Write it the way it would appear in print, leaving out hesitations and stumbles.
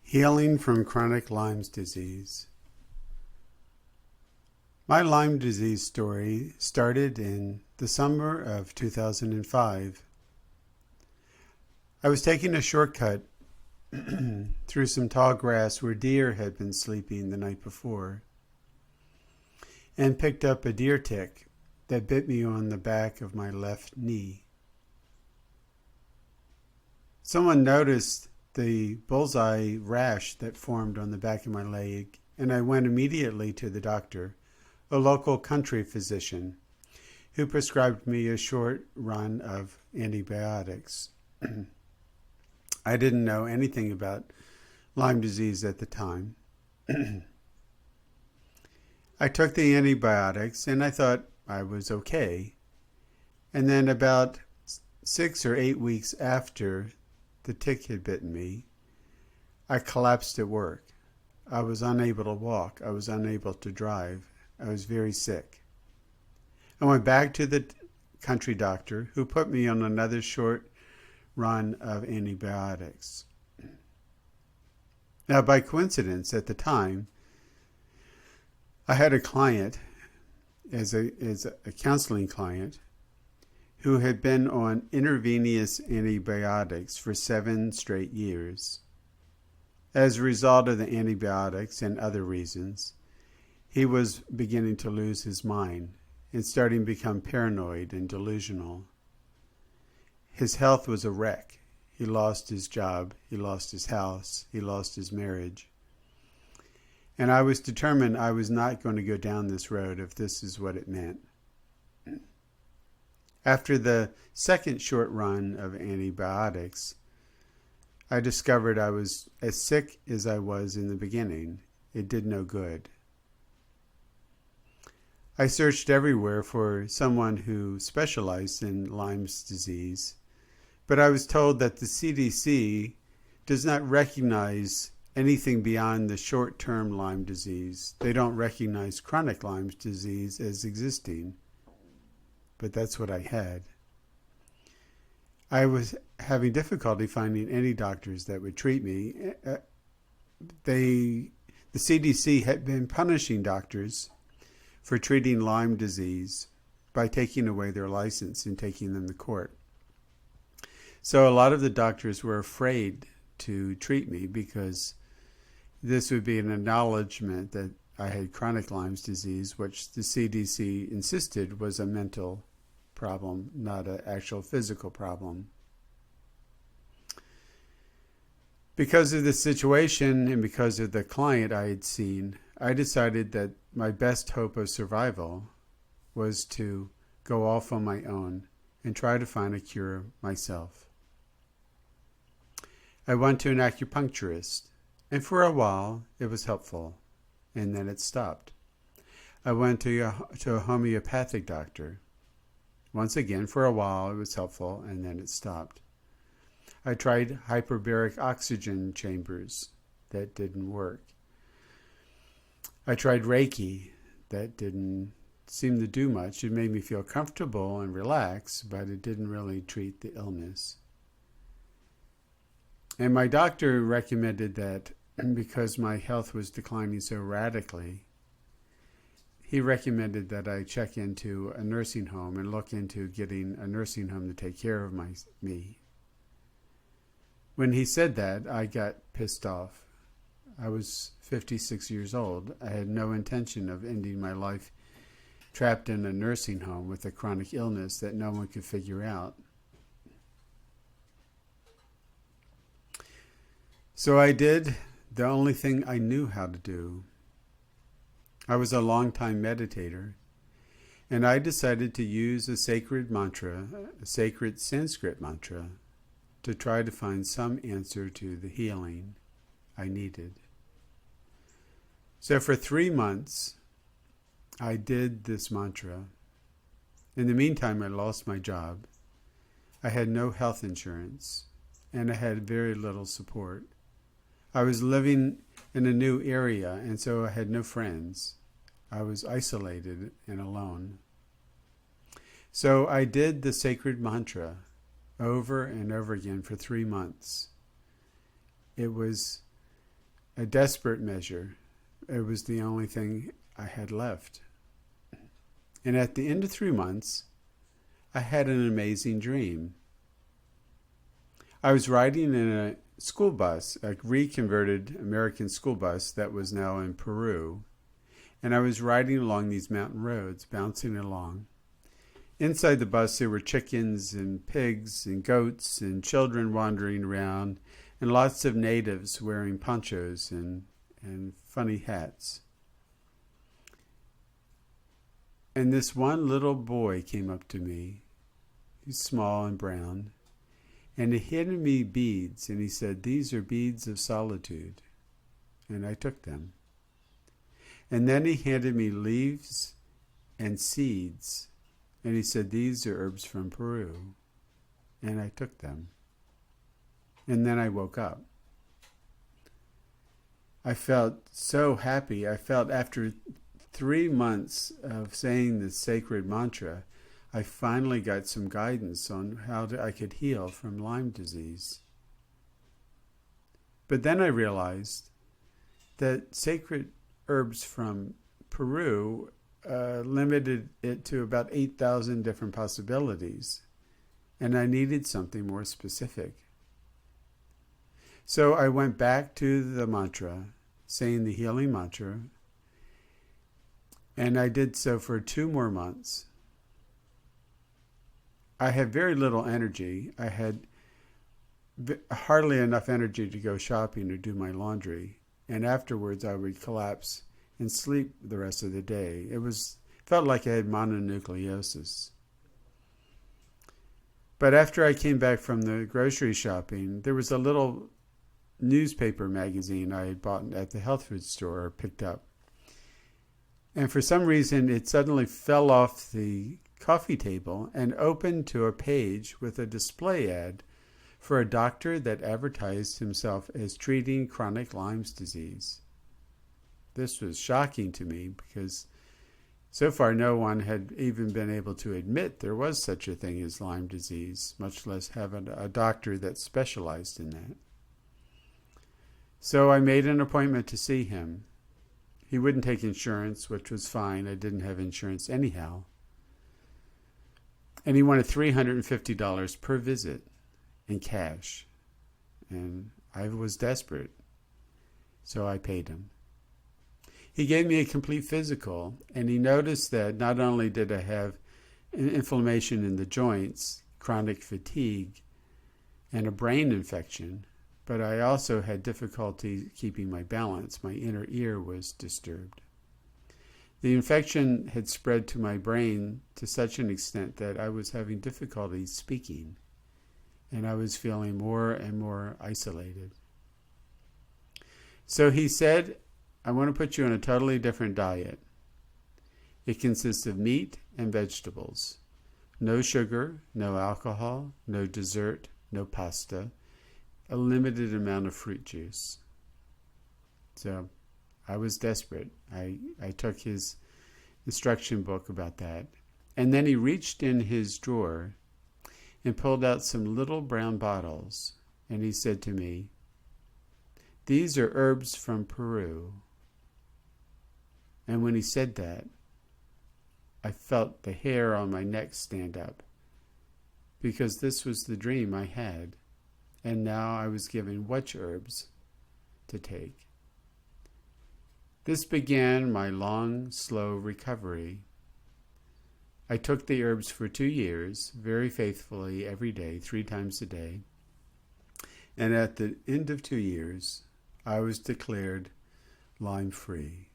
Healing from chronic Lyme's disease. My Lyme disease story started in the summer of 2005. I was taking a shortcut through some tall grass where deer had been sleeping the night before, and picked up a deer tick that bit me on the back of my left knee. Someone noticed the bullseye rash that formed on the back of my leg, and I went immediately to the doctor, a local country physician, who prescribed me a short run of antibiotics. I didn't know anything about Lyme disease at the time. I took the antibiotics and I thought I was okay. And then about 6 or 8 weeks after the tick had bitten me, I collapsed at work. I was unable to walk. I was unable to drive. I was very sick. I went back to the country doctor, who put me on another short run of antibiotics. Now, by coincidence, at the time, I had a client, as a counseling client, who had been on intravenous antibiotics for 7 straight years. As a result of the antibiotics and other reasons, he was beginning to lose his mind and starting to become paranoid and delusional. His health was a wreck. He lost his job, he lost his house, he lost his marriage. And I was determined I was not going to go down this road if this is what it meant. After the second short run of antibiotics, I discovered I was as sick as I was in the beginning. It did no good. I searched everywhere for someone who specialized in Lyme's disease, but I was told that the CDC does not recognize anything beyond the short-term Lyme disease. They don't recognize chronic Lyme disease as existing. But that's what I had. I was having difficulty finding any doctors that would treat me. The CDC had been punishing doctors for treating Lyme disease by taking away their license and taking them to court. So a lot of the doctors were afraid to treat me because this would be an acknowledgement that I had chronic Lyme's disease, which the CDC insisted was a mental problem, not an actual physical problem. Because of the situation and because of the client I had seen, I decided that my best hope of survival was to go off on my own and try to find a cure myself. I went to an acupuncturist, and for a while it was helpful, and then it stopped. I went to a homeopathic doctor. Once again, for a while it was helpful, and then it stopped. I tried hyperbaric oxygen chambers. That didn't work. I tried Reiki. That didn't seem to do much. It made me feel comfortable and relaxed, but it didn't really treat the illness. And my doctor recommended that because my health was declining so radically, he recommended that I check into a nursing home and look into getting a nursing home to take care of me. When he said that, I got pissed off. I was 56 years old. I had no intention of ending my life trapped in a nursing home with a chronic illness that no one could figure out. So I did the only thing I knew how to do. I was a long-time meditator, and I decided to use a sacred mantra, a sacred Sanskrit mantra, to try to find some answer to the healing I needed. So for 3 months, I did this mantra. In the meantime, I lost my job. I had no health insurance, and I had very little support. I was living in a new area, and so I had no friends. I was isolated and alone. So I did the sacred mantra over and over again for 3 months. It was a desperate measure. It was the only thing I had left. And at the end of 3 months, I had an amazing dream. I was riding in a school bus, a reconverted American school bus that was now in Peru. And I was riding along these mountain roads, bouncing along. Inside the bus, there were chickens and pigs and goats and children wandering around, and lots of natives wearing ponchos and funny hats. And this one little boy came up to me. He's small and brown. And he handed me beads, and he said, "These are beads of solitude." And I took them. And then he handed me leaves and seeds. And he said, "These are herbs from Peru." And I took them. And then I woke up. I felt so happy. I felt after 3 months of saying the sacred mantra, I finally got some guidance on how I could heal from Lyme disease. But then I realized that sacred herbs from Peru limited it to about 8,000 different possibilities, and I needed something more specific. So I went back to the mantra, saying the healing mantra, and I did so for 2 more months. I had very little energy. I had hardly enough energy to go shopping or do my laundry, and afterwards I would collapse and sleep the rest of the day. Felt like I had mononucleosis. But after I came back from the grocery shopping, there was a little newspaper magazine I had bought at the health food store or picked up. And for some reason, it suddenly fell off the coffee table and opened to a page with a display ad for a doctor that advertised himself as treating chronic Lymes disease. This was shocking to me because so far no one had even been able to admit there was such a thing as Lyme disease, much less have a doctor that specialized in that. So I made an appointment to see him. He wouldn't take insurance, which was fine. I didn't have insurance anyhow. And he wanted $350 per visit in cash. And I was desperate, so I paid him. He gave me a complete physical, and he noticed that not only did I have inflammation in the joints, chronic fatigue, and a brain infection, but I also had difficulty keeping my balance. My inner ear was disturbed. The infection had spread to my brain to such an extent that I was having difficulty speaking, and I was feeling more and more isolated. So he said, "I want to put you on a totally different diet. It consists of meat and vegetables. No sugar, no alcohol, no dessert, no pasta, a limited amount of fruit juice." So I was desperate. I took his instruction book about that. And then he reached in his drawer and pulled out some little brown bottles. And he said to me, "These are herbs from Peru." And when he said that, I felt the hair on my neck stand up, because this was the dream I had, and now I was given which herbs to take. This began my long, slow recovery. I took the herbs for 2 years, very faithfully every day, 3 times a day. And at the end of 2 years, I was declared Lyme-free.